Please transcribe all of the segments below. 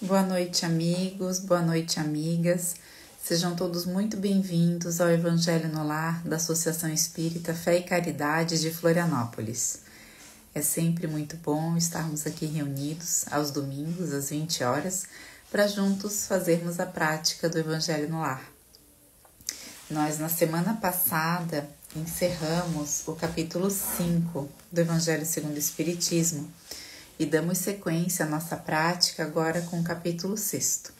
Boa noite, amigos, boa noite, amigas. Sejam todos muito bem-vindos ao Evangelho no Lar da Associação Espírita Fé e Caridade de Florianópolis. É sempre muito bom estarmos aqui reunidos aos domingos, às 20 horas, para juntos fazermos a prática do Evangelho no Lar. Nós, na semana passada, encerramos o capítulo 5 do Evangelho segundo o Espiritismo, e damos sequência à nossa prática agora com o capítulo 6.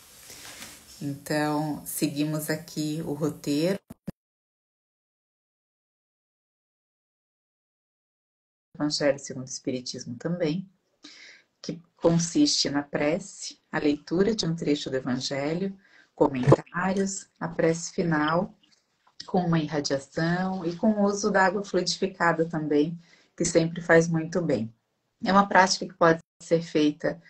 Então, seguimos aqui o roteiro. Evangelho segundo o Espiritismo também, que consiste na prece, a leitura de um trecho do Evangelho, comentários, a prece final, com uma irradiação e com o uso da água fluidificada também, que sempre faz muito bem. É uma prática que pode ser feita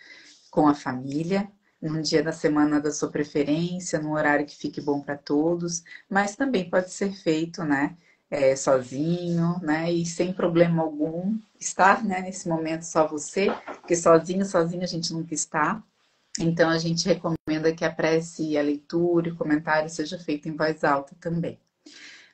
com a família, num dia da semana da sua preferência, num horário que fique bom para todos, mas também pode ser feito, sozinho, e sem problema algum, estar, nesse momento só você, porque sozinho a gente nunca está. Então a gente recomenda que a prece, a leitura e o comentário seja feito em voz alta também.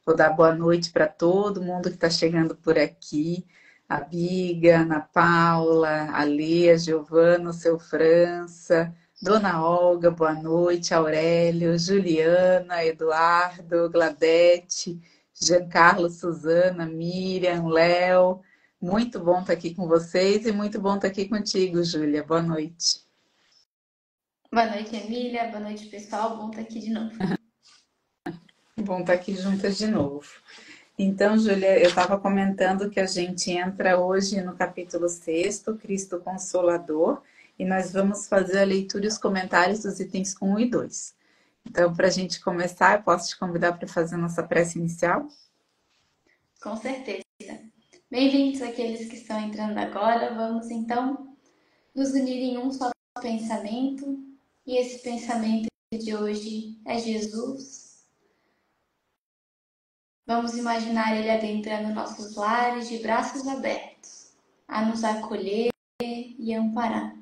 Vou dar boa noite para todo mundo que está chegando por aqui. A Biga, a Ana Paula, a Lê, a Giovana, o seu França, Dona Olga, boa noite, Aurélio, Juliana, Eduardo, Gladete, Giancarlo, Suzana, Miriam, Léo. Muito bom estar aqui com vocês e muito bom estar aqui contigo, Júlia. Boa noite. Boa noite, Emília. Boa noite, pessoal. Bom estar aqui de novo. Bom estar aqui juntas de novo. Então, Júlia, eu estava comentando que a gente entra hoje no capítulo 6, Cristo Consolador, e nós vamos fazer a leitura e os comentários dos itens 1 e 2. Então, para a gente começar, eu posso te convidar para fazer a nossa prece inicial? Com certeza. Bem-vindos àqueles que estão entrando agora. Vamos, então, nos unir em um só pensamento. E esse pensamento de hoje é Jesus. Vamos imaginar Ele adentrando nossos lares de braços abertos, a nos acolher e amparar.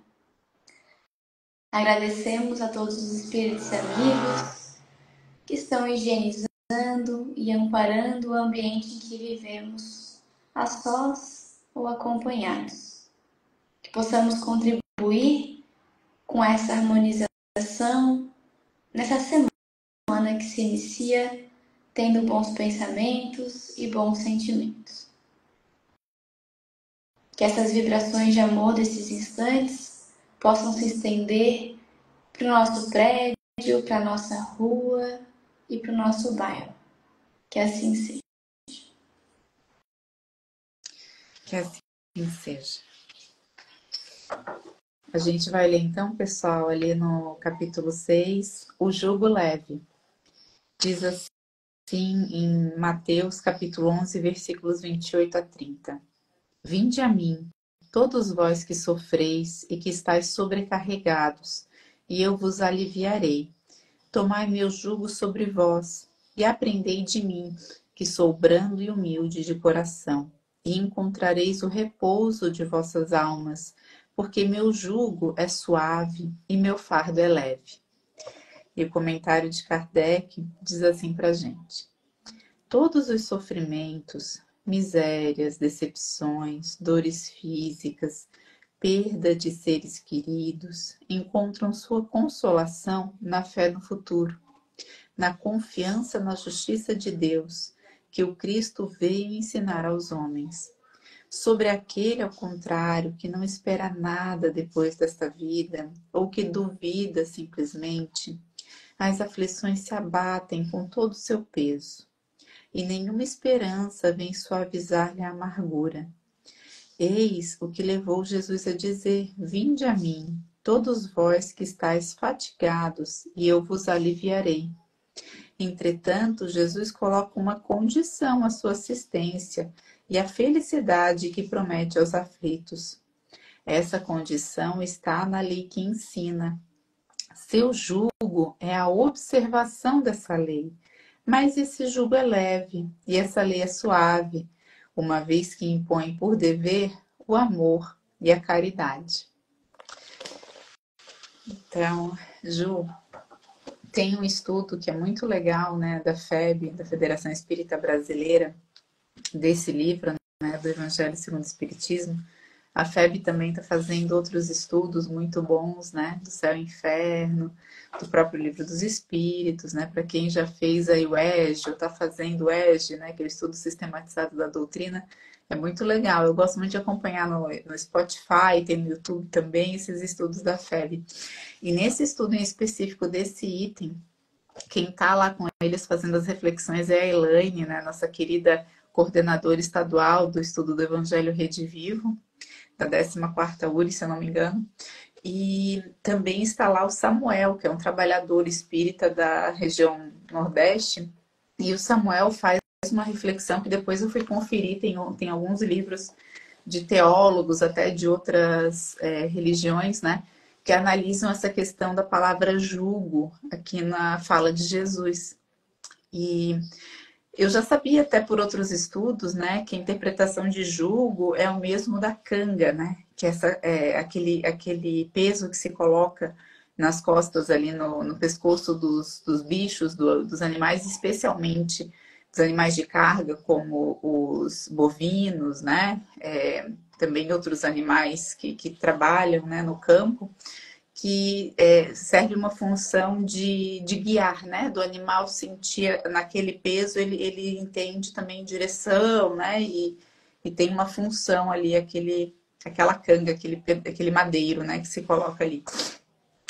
Agradecemos a todos os espíritos amigos que estão higienizando e amparando o ambiente em que vivemos, a sós ou acompanhados. Que possamos contribuir com essa harmonização nessa semana que se inicia, tendo bons pensamentos e bons sentimentos. Que essas vibrações de amor desses instantes possam se estender para o nosso prédio, para a nossa rua e para o nosso bairro. Que assim seja. Que assim seja. A gente vai ler então, pessoal, ali no capítulo 6, o jugo leve. Diz assim em Mateus capítulo 11, versículos 28 a 30. Vinde a mim, todos vós que sofreis e que estáis sobrecarregados, e eu vos aliviarei. Tomai meu jugo sobre vós, e aprendei de mim, que sou brando e humilde de coração, e encontrareis o repouso de vossas almas, porque meu jugo é suave e meu fardo é leve. E o comentário de Kardec diz assim pra gente: todos os sofrimentos, misérias, decepções, dores físicas, perda de seres queridos, encontram sua consolação na fé no futuro, na confiança na justiça de Deus, que o Cristo veio ensinar aos homens. Sobre aquele, ao contrário, que não espera nada depois desta vida, ou que duvida simplesmente, as aflições se abatem com todo o seu peso, e nenhuma esperança vem suavizar-lhe a amargura. Eis o que levou Jesus a dizer: vinde a mim, todos vós que estáis fatigados, e eu vos aliviarei. Entretanto, Jesus coloca uma condição à sua assistência e à felicidade que promete aos aflitos. Essa condição está na lei que ensina. Seu jugo é a observação dessa lei, mas esse jugo é leve e essa lei é suave, uma vez que impõe por dever o amor e a caridade. Então, Ju, tem um estudo que é muito legal, né, da FEB, da Federação Espírita Brasileira, desse livro, né, do Evangelho segundo o Espiritismo. A FEB também está fazendo outros estudos muito bons, né, do céu e inferno, do próprio livro dos Espíritos, né, para quem já fez aí o ESG, ou está fazendo o ESG, né, que é o estudo sistematizado da doutrina, é muito legal. Eu gosto muito de acompanhar no Spotify, tem no YouTube também esses estudos da FEB. E nesse estudo em específico desse item, quem está lá com eles fazendo as reflexões é a Elaine, né, nossa querida coordenadora estadual do estudo do Evangelho Rede Vivo, da 14ª URI, se eu não me engano. E também está lá o Samuel, que é um trabalhador espírita da região Nordeste. E o Samuel faz uma reflexão que depois eu fui conferir, tem alguns livros de teólogos, até de outras religiões, né, que analisam essa questão da palavra jugo aqui na fala de Jesus. E eu já sabia até por outros estudos, né, que a interpretação de jugo é o mesmo da canga, né, que é aquele peso que se coloca nas costas ali no pescoço dos bichos, dos animais, especialmente dos animais de carga, como os bovinos, né, também outros animais que trabalham, né, no campo, que serve uma função de guiar, né? Do animal sentir naquele peso, ele entende também direção, né? E tem uma função ali, aquela canga, aquele madeiro, né? Que se coloca ali.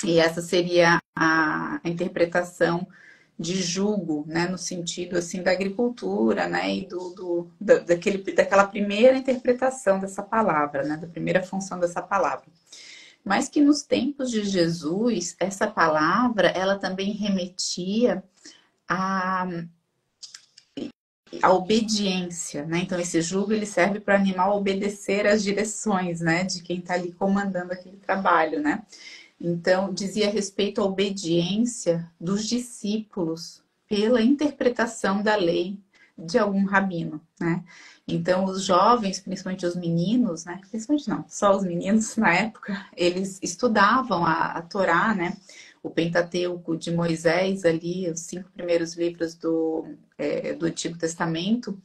E essa seria a interpretação de jugo, né? No sentido, assim, da agricultura, né? E daquela primeira interpretação dessa palavra, né? Da primeira função dessa palavra. Mas que nos tempos de Jesus, essa palavra, ela também remetia à, à obediência, né? Então, esse jugo, ele serve para o animal obedecer às direções, né? De quem está ali comandando aquele trabalho, né? Então, dizia respeito à obediência dos discípulos pela interpretação da lei de algum rabino, né? Então, os jovens, principalmente os meninos, né? Principalmente não, só os meninos na época, eles estudavam a Torá, né? O Pentateuco de Moisés ali, os 5 primeiros livros do Antigo Testamento.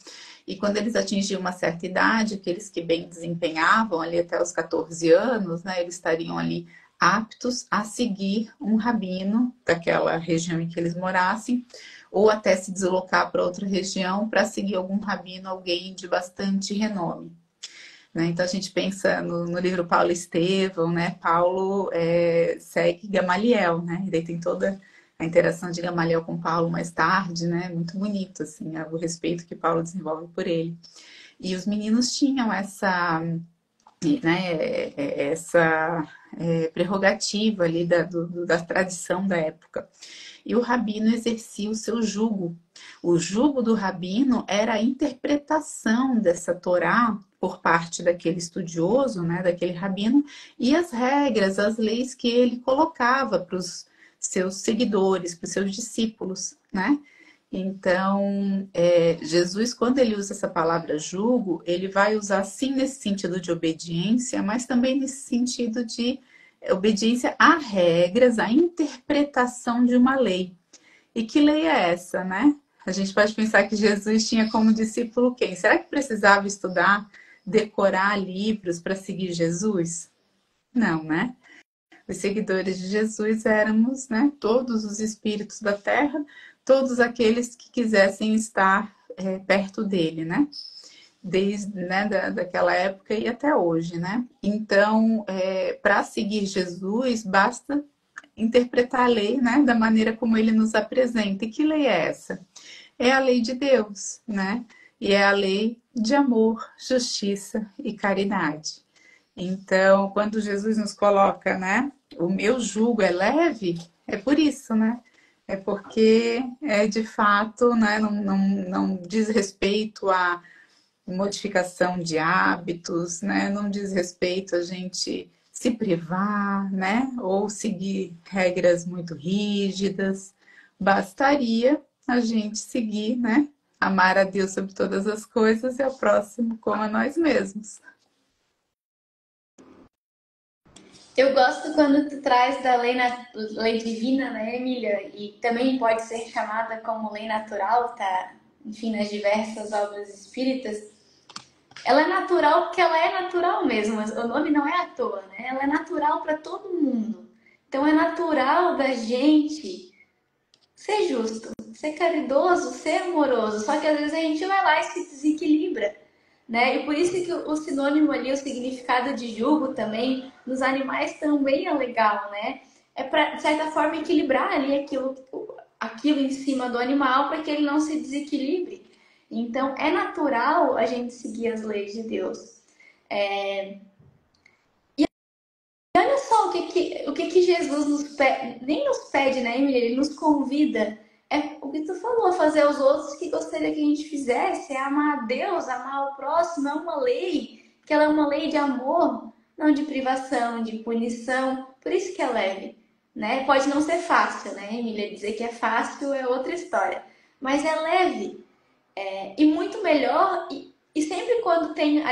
E quando eles atingiam uma certa idade, aqueles que bem desempenhavam ali até os 14 anos, né? Eles estariam ali aptos a seguir um rabino daquela região em que eles morassem, ou até se deslocar para outra região para seguir algum rabino, alguém de bastante renome. Né? Então a gente pensa no livro Paulo Estevão, né? Paulo segue Gamaliel, né? E daí tem toda a interação de Gamaliel com Paulo mais tarde, né? Muito bonito, assim, o respeito que Paulo desenvolve por ele. E os meninos tinham essa prerrogativa ali da tradição da época. E o rabino exercia o seu jugo. O jugo do rabino era a interpretação dessa Torá por parte daquele estudioso, né, daquele rabino, e as regras, as leis que ele colocava para os seus seguidores, para os seus discípulos, né? Então, Jesus, quando ele usa essa palavra jugo, ele vai usar sim nesse sentido de obediência, mas também nesse sentido de obediência a regras, a interpretação de uma lei. E que lei é essa, né? A gente pode pensar que Jesus tinha como discípulo quem? Será que precisava estudar, decorar livros para seguir Jesus? Não, né? Os seguidores de Jesus éramos, né, todos os espíritos da terra, todos aqueles que quisessem estar perto dele, né? Desde daquela época e até hoje, né? Então, para seguir Jesus, basta interpretar a lei, né, da maneira como ele nos apresenta. E que lei é essa? É a lei de Deus, né? E é a lei de amor, justiça e caridade. Então, quando Jesus nos coloca, né, o meu jugo é leve, é por isso, né? É porque de fato, né, não diz respeito a modificação de hábitos, né? Não diz respeito a gente se privar, né? Ou seguir regras muito rígidas. Bastaria a gente seguir, né? Amar a Deus sobre todas as coisas e ao próximo como a nós mesmos. Eu gosto quando tu traz da lei divina, né, Emília? E também pode ser chamada como lei natural, tá? Enfim, nas diversas obras espíritas. Ela é natural porque ela é natural mesmo, mas o nome não é à toa, né? Ela é natural para todo mundo. Então é natural da gente ser justo, ser caridoso, ser amoroso. Só que às vezes a gente vai lá e se desequilibra, né? E por isso que o sinônimo ali, o significado de jugo também, nos animais também é legal, né? É para, de certa forma, equilibrar ali aquilo em cima do animal para que ele não se desequilibre. Então, é natural a gente seguir as leis de Deus. E olha só o que Jesus nos pede, nem nos pede, né, Emília? Ele nos convida. É o que tu falou, fazer aos outros o que gostaria que a gente fizesse, é amar a Deus, amar o próximo, é uma lei, que ela é uma lei de amor, não de privação, de punição. Por isso que é leve, né? Pode não ser fácil, né, Emília? Dizer que é fácil é outra história. Mas é leve, e muito melhor, e sempre quando tem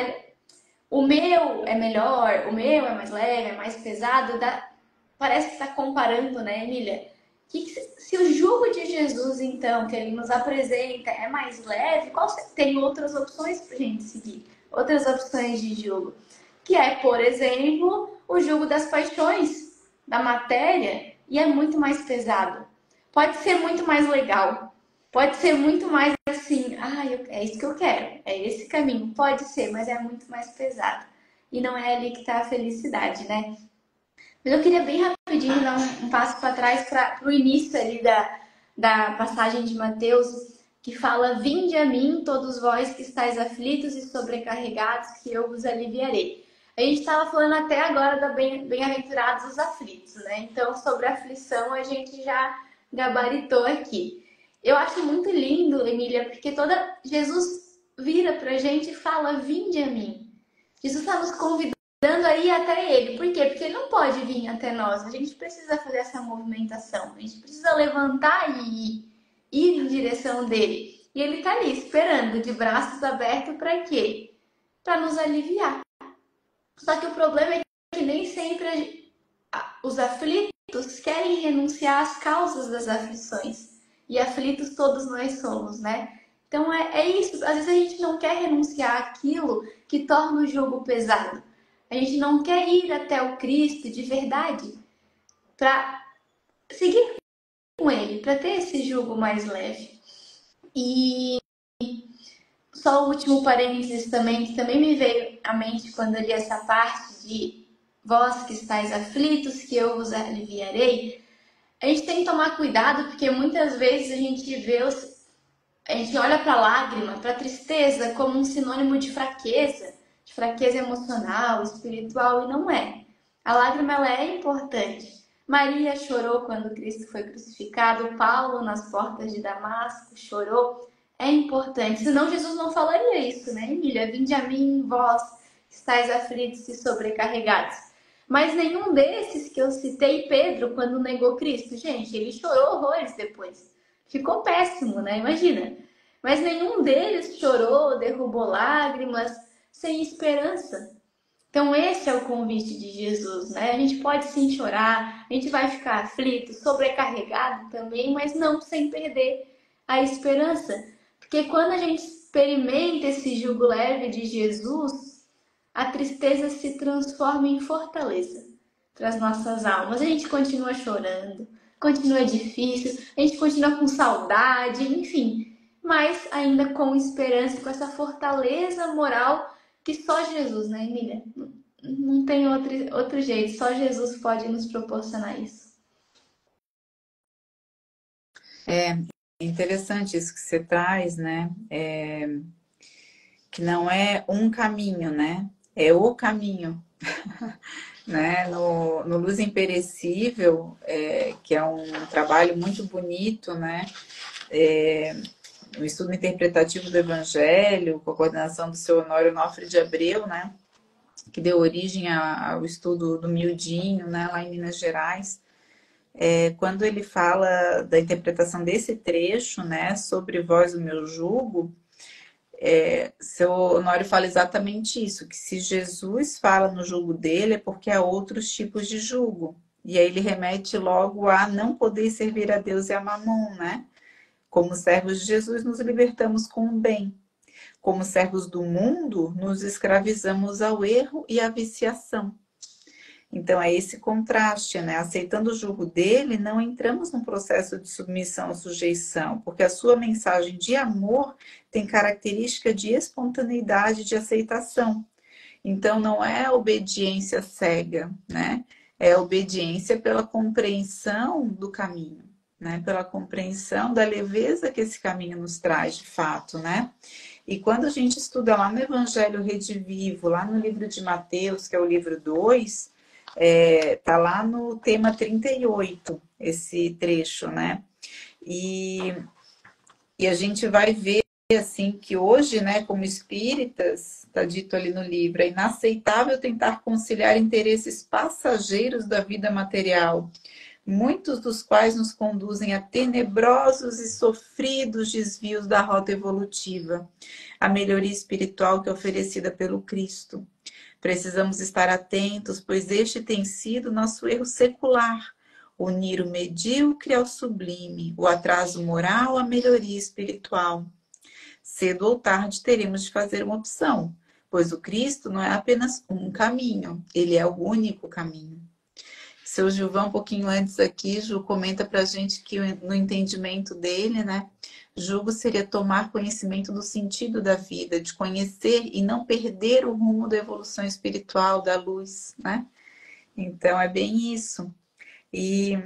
o meu é melhor, o meu é mais leve, é mais pesado, parece que está comparando, né, Emília? Se o jugo de Jesus, então, que ele nos apresenta, é mais leve, tem outras opções para a gente seguir? Outras opções de jugo. Que é, por exemplo, o jugo das paixões, da matéria, e é muito mais pesado. Pode ser muito mais legal. Pode ser muito mais assim, é isso que eu quero, é esse caminho. Pode ser, mas é muito mais pesado. E não é ali que está a felicidade, né? Mas eu queria bem rapidinho dar um passo para trás para o início ali da passagem de Mateus, que fala: Vinde a mim, todos vós que estáis aflitos e sobrecarregados, que eu vos aliviarei. A gente estava falando até agora da bem-aventurados os aflitos, né? Então, sobre a aflição, a gente já gabaritou aqui. Eu acho muito lindo, Emília, porque Jesus vira para a gente e fala: Vinde a mim. Jesus está nos convidando a ir até ele. Por quê? Porque ele não pode vir até nós. A gente precisa fazer essa movimentação. A gente precisa levantar e ir em direção dele. E ele está ali esperando, de braços abertos, para quê? Para nos aliviar. Só que o problema é que nem sempre os aflitos querem renunciar às causas das aflições. E aflitos todos nós somos, né? Então é isso. Às vezes a gente não quer renunciar àquilo que torna o jugo pesado. A gente não quer ir até o Cristo de verdade para seguir com ele, para ter esse jugo mais leve. E só o último parênteses também, que também me veio à mente quando eu li essa parte de vós que estáis aflitos, que eu vos aliviarei. A gente tem que tomar cuidado, porque muitas vezes a gente olha para a lágrima, para a tristeza, como um sinônimo de fraqueza emocional, espiritual, e não é. A lágrima ela é importante. Maria chorou quando Cristo foi crucificado, Paulo nas portas de Damasco chorou. É importante, senão Jesus não falaria isso, né, Emília? Vinde a mim, vós que estáis aflitos e sobrecarregados. Mas nenhum desses que eu citei, Pedro, quando negou Cristo, gente, ele chorou horrores depois. Ficou péssimo, né? Imagina. Mas nenhum deles chorou, derrubou lágrimas, sem esperança. Então, esse é o convite de Jesus, né? A gente pode sim chorar, a gente vai ficar aflito, sobrecarregado também, mas não sem perder a esperança. Porque quando a gente experimenta esse jugo leve de Jesus, a tristeza se transforma em fortaleza para as nossas almas. A gente continua chorando, continua difícil, a gente continua com saudade, enfim, mas ainda com esperança, com essa fortaleza moral que só Jesus, né, Emília? Não tem outro jeito, só Jesus pode nos proporcionar isso. É interessante isso que você traz, né? Que não é um caminho, né? É o caminho. Né? No Luz Imperecível, que é um trabalho muito bonito, né? O estudo interpretativo do Evangelho, com a coordenação do seu Honório Onofre de Abreu, né? Que deu origem ao estudo do Miudinho, né? Lá em Minas Gerais. Quando ele fala da interpretação desse trecho, né? Sobre Vós o meu jugo, Seu Honório fala exatamente isso, que se Jesus fala no jugo dele é porque há outros tipos de jugo. E aí ele remete logo a não poder servir a Deus e a Mamon, né? Como servos de Jesus, nos libertamos com o bem. Como servos do mundo, nos escravizamos ao erro e à viciação. Então, é esse contraste, né? Aceitando o jugo dele, não entramos num processo de submissão ou sujeição, porque a sua mensagem de amor tem característica de espontaneidade, de aceitação. Então, não é obediência cega, né? É obediência pela compreensão do caminho, né? Pela compreensão da leveza que esse caminho nos traz, de fato, né? E quando a gente estuda lá no Evangelho Redivivo, lá no livro de Mateus, que é o livro 2, tá lá no tema 38, esse trecho, né? E a gente vai ver assim que hoje, né, como espíritas, está dito ali no livro, é inaceitável tentar conciliar interesses passageiros da vida material, muitos dos quais nos conduzem a tenebrosos e sofridos desvios da rota evolutiva, a melhoria espiritual que é oferecida pelo Cristo. Precisamos estar atentos, pois este tem sido nosso erro secular, unir o medíocre ao sublime, o atraso moral à melhoria espiritual. Cedo ou tarde teremos de fazer uma opção, pois o Cristo não é apenas um caminho, ele é o único caminho. Seu Gilvão, um pouquinho antes aqui, Ju comenta pra gente que no entendimento dele, né, jugo seria tomar conhecimento do sentido da vida, de conhecer e não perder o rumo da evolução espiritual, da luz, né? Então é bem isso. E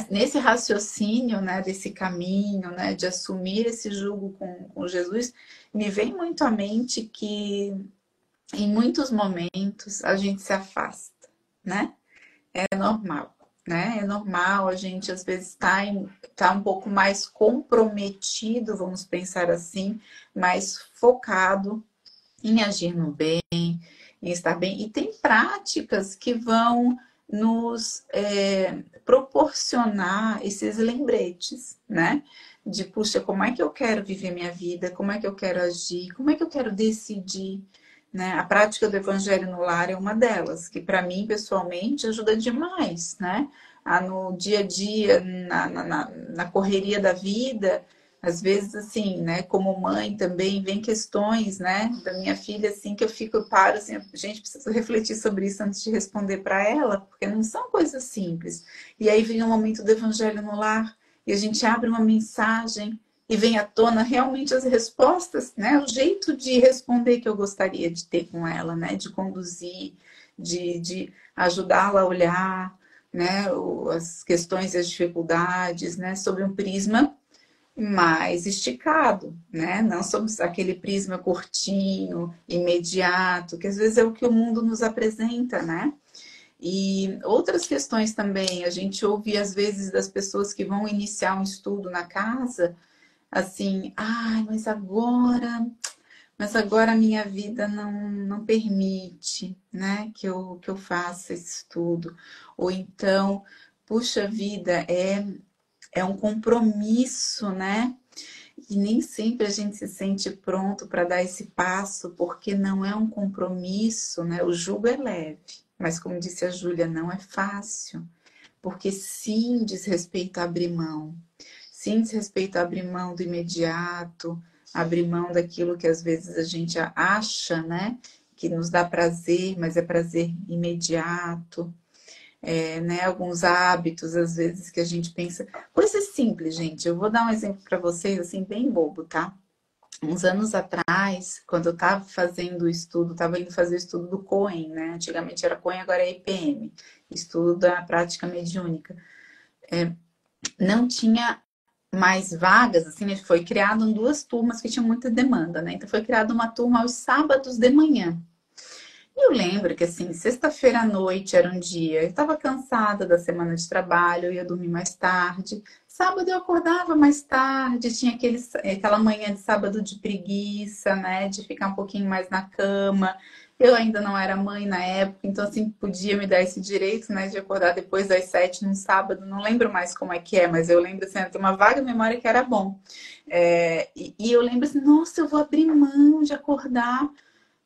nesse raciocínio, né, desse caminho, né, de assumir esse jugo com Jesus, me vem muito à mente que em muitos momentos a gente se afasta, né? É normal, né? É normal, a gente às vezes tá um pouco mais comprometido, vamos pensar assim, mais focado em agir no bem, em estar bem. E tem práticas que vão nos proporcionar esses lembretes, né? De, puxa, como é que eu quero viver minha vida? Como é que eu quero agir? Como é que eu quero decidir? Né? A prática do Evangelho no Lar é uma delas, que para mim, pessoalmente, ajuda demais, né? No dia a dia, na correria da vida, às vezes, assim, né, como mãe também, vem questões, né, da minha filha, assim, que eu paro, assim, gente, preciso refletir sobre isso antes de responder para ela, porque não são coisas simples. E aí vem o momento do Evangelho no Lar, e a gente abre uma mensagem e vem à tona realmente as respostas, né, o jeito de responder que eu gostaria de ter com ela, né, de conduzir, de ajudá-la a olhar, né, as questões e as dificuldades, né, sob um prisma mais esticado, né? Não somos aquele prisma curtinho, imediato, que às vezes é o que o mundo nos apresenta, né? E outras questões também, a gente ouve às vezes das pessoas que vão iniciar um estudo na casa, assim, ai, mas agora a minha vida não permite, né, que eu faça esse estudo. Ou então, puxa vida, é um compromisso, né? E nem sempre a gente se sente pronto para dar esse passo, porque não é um compromisso, né? O jugo é leve, mas como disse a Júlia, não é fácil, porque sim diz respeito a abrir mão, sim diz respeito a abrir mão do imediato, abrir mão daquilo que às vezes a gente acha, né? Que nos dá prazer, mas é prazer imediato. Né, alguns hábitos, às vezes, que a gente pensa. Coisas simples, gente. Eu vou dar um exemplo para vocês, assim, bem bobo, tá? Uns anos atrás, quando eu estava fazendo o estudo, estava indo fazer o estudo do Coen, né? Antigamente era Coen, agora é IPM, estudo da prática mediúnica. Não tinha mais vagas, assim, né? Foi criado duas turmas que tinham muita demanda, né? Então foi criada uma turma aos sábados de manhã. Eu lembro que, assim, sexta-feira à noite era um dia, eu estava cansada da semana de trabalho, eu ia dormir mais tarde. Sábado eu acordava mais tarde, tinha aquela manhã de sábado de preguiça, né, de ficar um pouquinho mais na cama. Eu ainda não era mãe na época, então assim, podia me dar esse direito, né, de acordar depois das 7 num sábado. Não lembro mais como é que é, mas eu lembro assim, eu tenho uma vaga memória que era bom. E eu lembro assim, nossa, eu vou abrir mão de acordar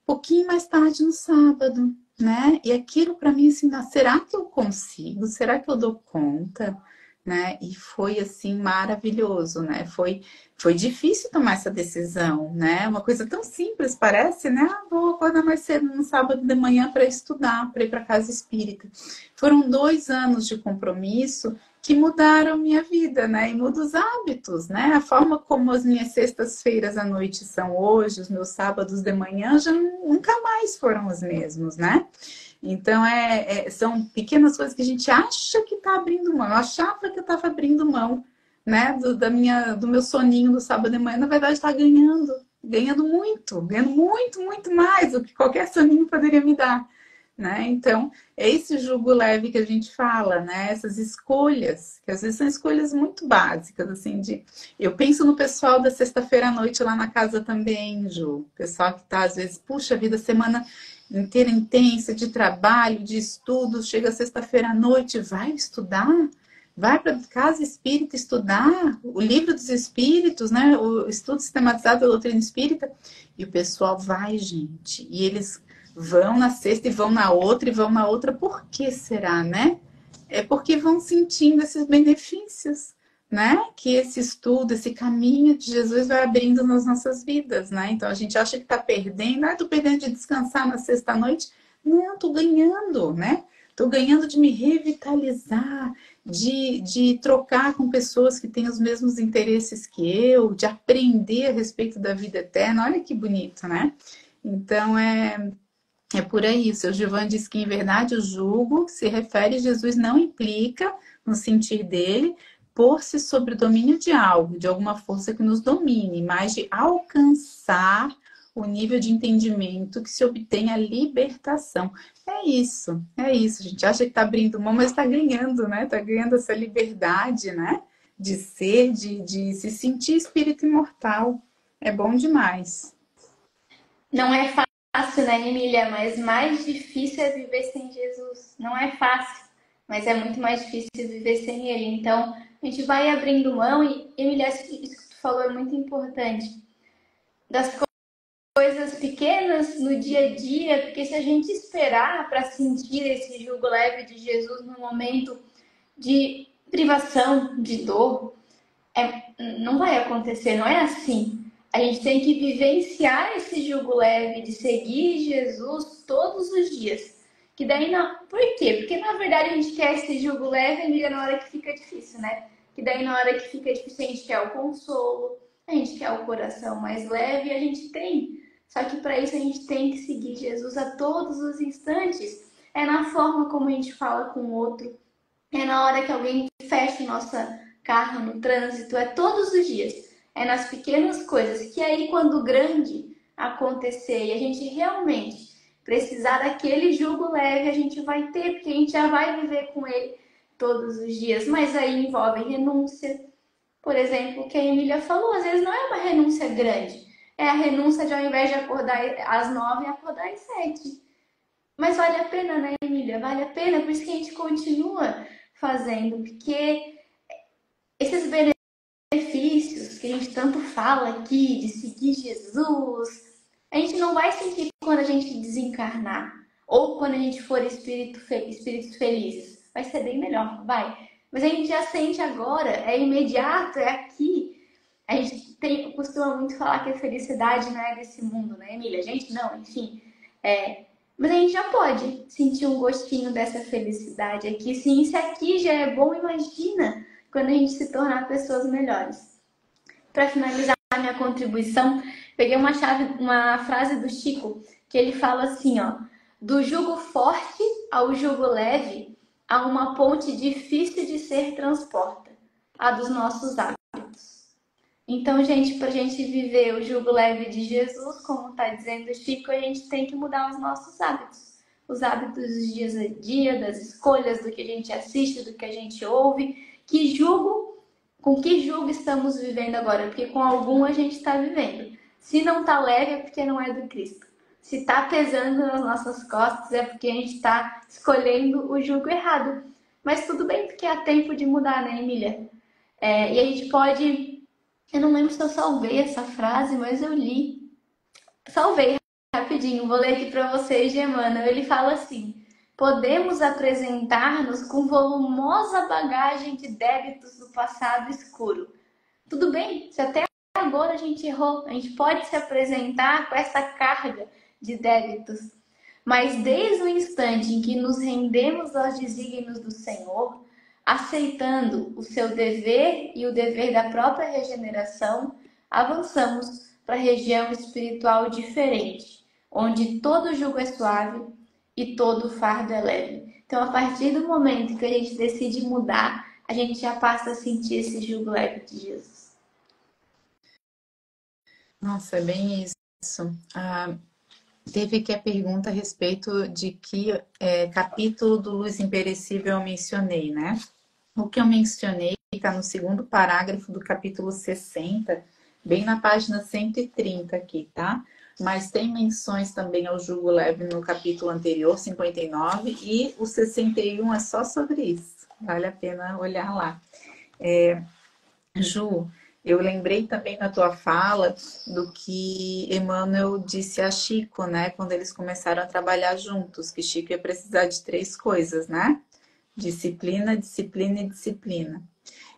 pouquinho mais tarde no sábado, né? E aquilo para mim assim, será que eu consigo? Será que eu dou conta? Né? E foi assim maravilhoso, né? Foi difícil tomar essa decisão, né? Uma coisa tão simples parece, né? Ah, vou acordar mais cedo no sábado de manhã para estudar, para ir para casa espírita. Foram 2 anos de compromisso que mudaram minha vida, né? E muda os hábitos, né? A forma como as minhas sextas-feiras à noite são hoje, os meus sábados de manhã já nunca mais foram os mesmos, né? Então, são pequenas coisas que a gente acha que está abrindo mão. Eu achava que eu estava abrindo mão, né? Do meu soninho do sábado de manhã. Na verdade, está ganhando muito, muito mais do que qualquer soninho poderia me dar. Né? Então, é esse jugo leve que a gente fala, né? Essas escolhas, que às vezes são escolhas muito básicas, assim, Eu penso no pessoal da sexta-feira à noite lá na casa também, Ju. Pessoal que tá, às vezes, puxa vida, semana inteira intensa de trabalho, de estudos, chega sexta-feira à noite, vai estudar? Vai para casa espírita estudar o livro dos espíritos, né? O estudo sistematizado da doutrina espírita. E o pessoal vai, gente. E eles vão na sexta e vão na outra e vão na outra. Por que será, né? É porque vão sentindo esses benefícios, né? Que esse estudo, esse caminho de Jesus vai abrindo nas nossas vidas, né? Então a gente acha que está perdendo, tô perdendo de descansar na sexta-noite. Não, tô ganhando, né? Tô ganhando de me revitalizar, de trocar com pessoas que têm os mesmos interesses que eu, de aprender a respeito da vida eterna. Olha que bonito, né? Então é por aí. O seu Gilvan diz que, em verdade, o jugo se refere a Jesus não implica, no sentir dele, pôr-se sobre o domínio de algo, de alguma força que nos domine, mas de alcançar o nível de entendimento que se obtém a libertação. É isso. A gente acha que está abrindo mão, mas está ganhando, né? Está ganhando essa liberdade, né? De ser, de se sentir espírito imortal. É bom demais. Não é fácil, né, Emília? Mas mais difícil é viver sem Jesus. Não é fácil, mas é muito mais difícil viver sem Ele. Então, a gente vai abrindo mão e, Emília, isso que tu falou é muito importante. Das coisas pequenas no dia a dia, porque se a gente esperar para sentir esse jugo leve de Jesus no momento de privação, de dor, não vai acontecer, não é assim. A gente tem que vivenciar esse jugo leve de seguir Jesus todos os dias. Que daí não. Por quê? Porque na verdade a gente quer esse jugo leve, amiga, na hora que fica difícil, né? Que daí na hora que fica difícil a gente quer o consolo, a gente quer o coração mais leve e a gente tem. Só que para isso a gente tem que seguir Jesus a todos os instantes. É na forma como a gente fala com o outro, é na hora que alguém fecha nossa carro no trânsito, é todos os dias. É nas pequenas coisas que aí quando o grande acontecer e a gente realmente precisar daquele jugo leve, a gente vai ter, porque a gente já vai viver com ele todos os dias. Mas aí envolve renúncia. Por exemplo, o que a Emília falou, às vezes não é uma renúncia grande. É a renúncia de ao invés de acordar às 9, acordar às 7. Mas vale a pena, né, Emília? Vale a pena, por isso que a gente continua fazendo, porque esses benefícios que a gente tanto fala aqui, de seguir Jesus, a gente não vai sentir quando a gente desencarnar, ou quando a gente for espíritos felizes. Vai ser bem melhor, vai. Mas a gente já sente agora, é imediato, é aqui. A gente costuma muito falar que a felicidade não é desse mundo, né, Emília? A gente não, enfim. Mas a gente já pode sentir um gostinho dessa felicidade aqui. Sim, se aqui já é bom, imagina quando a gente se tornar pessoas melhores. Para finalizar a minha contribuição, peguei uma frase do Chico, que ele fala assim, ó: do jugo forte ao jugo leve, há uma ponte difícil de ser transporta, a dos nossos hábitos. Então, gente, para a gente viver o jugo leve de Jesus, como está dizendo o Chico, a gente tem que mudar os nossos hábitos. Os hábitos dos dias a dia, das escolhas, do que a gente assiste, do que a gente ouve. Com que jugo estamos vivendo agora? Porque com algum a gente está vivendo. Se não está leve é porque não é do Cristo. Se está pesando nas nossas costas é porque a gente está escolhendo o jugo errado. Mas tudo bem, porque há tempo de mudar, né, Emília? E a gente pode. Eu não lembro se eu salvei essa frase, mas eu li. Salvei rapidinho, vou ler aqui para vocês de Emmanuel. Ele fala assim: podemos apresentar-nos com volumosa bagagem de débitos do passado escuro. Tudo bem, se até agora a gente errou, a gente pode se apresentar com essa carga de débitos. Mas desde o instante em que nos rendemos aos desígnios do Senhor, aceitando o seu dever e o dever da própria regeneração, avançamos para a região espiritual diferente, onde todo jugo é suave e todo fardo é leve. Então, a partir do momento que a gente decide mudar, a gente já passa a sentir esse jugo leve de Jesus. Nossa, é bem isso. Teve aqui a pergunta a respeito de que capítulo do Luz Imperecível eu mencionei, né? O que eu mencionei está no segundo parágrafo do capítulo 60, bem na página 130 aqui, tá? Mas tem menções também ao jugo leve no capítulo anterior, 59, e o 61 é só sobre isso. Vale a pena olhar lá. Ju, eu lembrei também na tua fala do que Emmanuel disse a Chico, né? Quando eles começaram a trabalhar juntos, que Chico ia precisar de 3 coisas, né? Disciplina, disciplina e disciplina.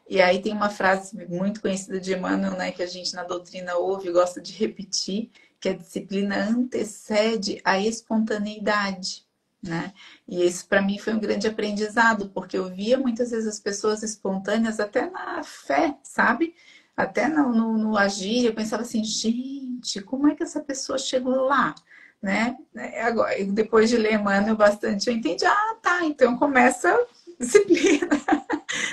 E aí tem uma frase muito conhecida de Emmanuel, né, que a gente na doutrina ouve e gosta de repetir, que a disciplina antecede a espontaneidade, né? E isso para mim foi um grande aprendizado, porque eu via muitas vezes as pessoas espontâneas até na fé, sabe? Até no agir, eu pensava assim, gente, como é que essa pessoa chegou lá? Né? Agora, depois de ler Emmanuel bastante, eu entendi, tá, então começa disciplina.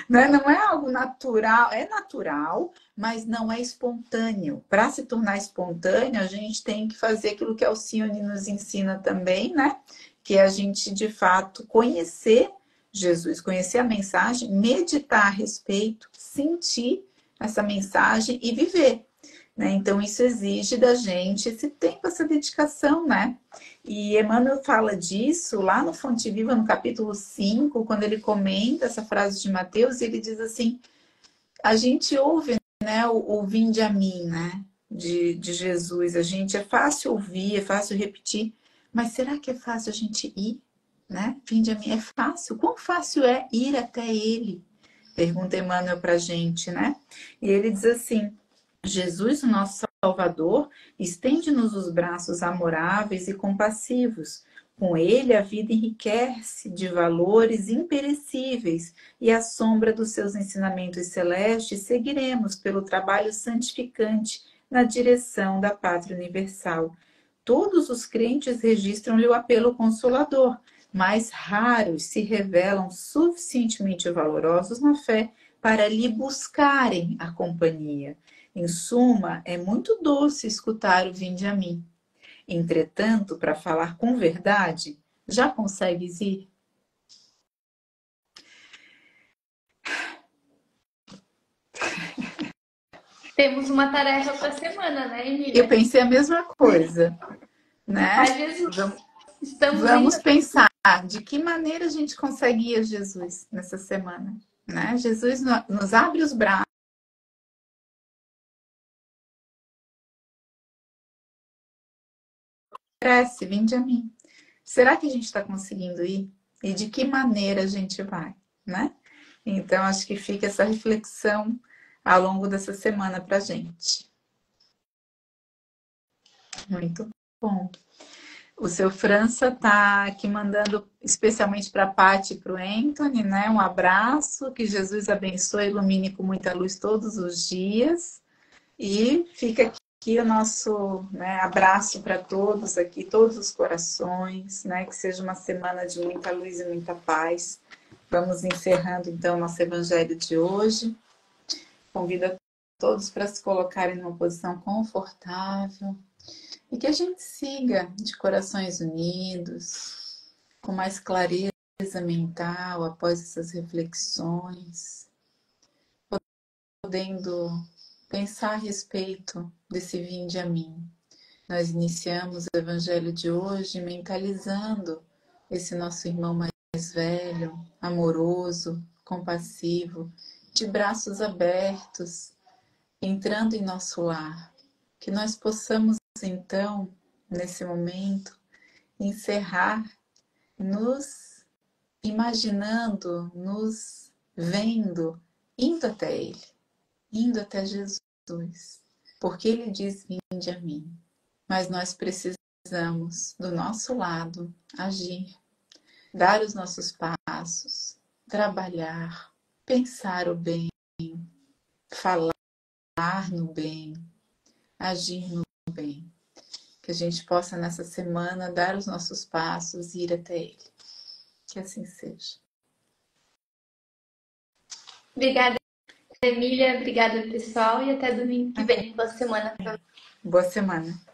Né? Não é algo natural, é natural, mas não é espontâneo. Para se tornar espontâneo, a gente tem que fazer aquilo que Alcione nos ensina também, né? Que é a gente, de fato, conhecer Jesus, conhecer a mensagem, meditar a respeito, sentir essa mensagem e viver. Né? Então, isso exige da gente esse tempo, essa dedicação, né? E Emmanuel fala disso lá no Fonte Viva, no capítulo 5, quando ele comenta essa frase de Mateus, ele diz assim, a gente ouve, né, o vinde a mim, né, de Jesus, a gente, é fácil ouvir, é fácil repetir, mas será que é fácil a gente ir, né? Vinde a mim, é fácil? Quão fácil é ir até ele? Pergunta Emmanuel pra gente, né? E ele diz assim, Jesus, o nosso Salvador, estende-nos os braços amoráveis e compassivos. Com ele, a vida enriquece de valores imperecíveis e à sombra dos seus ensinamentos celestes seguiremos pelo trabalho santificante na direção da pátria universal. Todos os crentes registram-lhe o apelo consolador, mas raros se revelam suficientemente valorosos na fé para lhe buscarem a companhia. Em suma, é muito doce escutar o vinde a mim. Entretanto, para falar com verdade, já consegues ir? Temos uma tarefa para a semana, né, Eu Emília? pensei a mesma coisa, né? A Jesus. Vamos, Estamos indo. vamos pensar de que maneira a gente consegue ir a Jesus nessa semana, né? Jesus nos abre os braços, oferece, vinde a mim. Será que a gente está conseguindo ir? E de que maneira a gente vai, né? Então, acho que fica essa reflexão ao longo dessa semana para a gente. Muito bom. O seu França está aqui mandando especialmente para a Paty e para o Anthony, né? Um abraço, que Jesus abençoe e ilumine com muita luz todos os dias. E fica aqui o nosso, né, abraço para todos aqui, todos os corações, né? Que seja uma semana de muita luz e muita paz. Vamos encerrando então o nosso evangelho de hoje. Convido a todos para se colocarem numa posição confortável e que a gente siga de corações unidos, com mais clareza mental após essas reflexões, podendo pensar a respeito desse vinde a mim. Nós iniciamos o Evangelho de hoje mentalizando esse nosso irmão mais velho, amoroso, compassivo, de braços abertos, entrando em nosso lar. Que nós possamos, então, nesse momento, encerrar, nos imaginando, nos vendo, indo até Ele, indo até Jesus, porque Ele diz: vinde a mim. Mas nós precisamos, do nosso lado, agir, dar os nossos passos, trabalhar, pensar o bem, falar no bem, agir no bem. Que a gente possa, nessa semana, dar os nossos passos e ir até Ele. Que assim seja. Obrigada, Emília. Obrigada, pessoal. E até domingo que vem. Boa semana para Boa semana.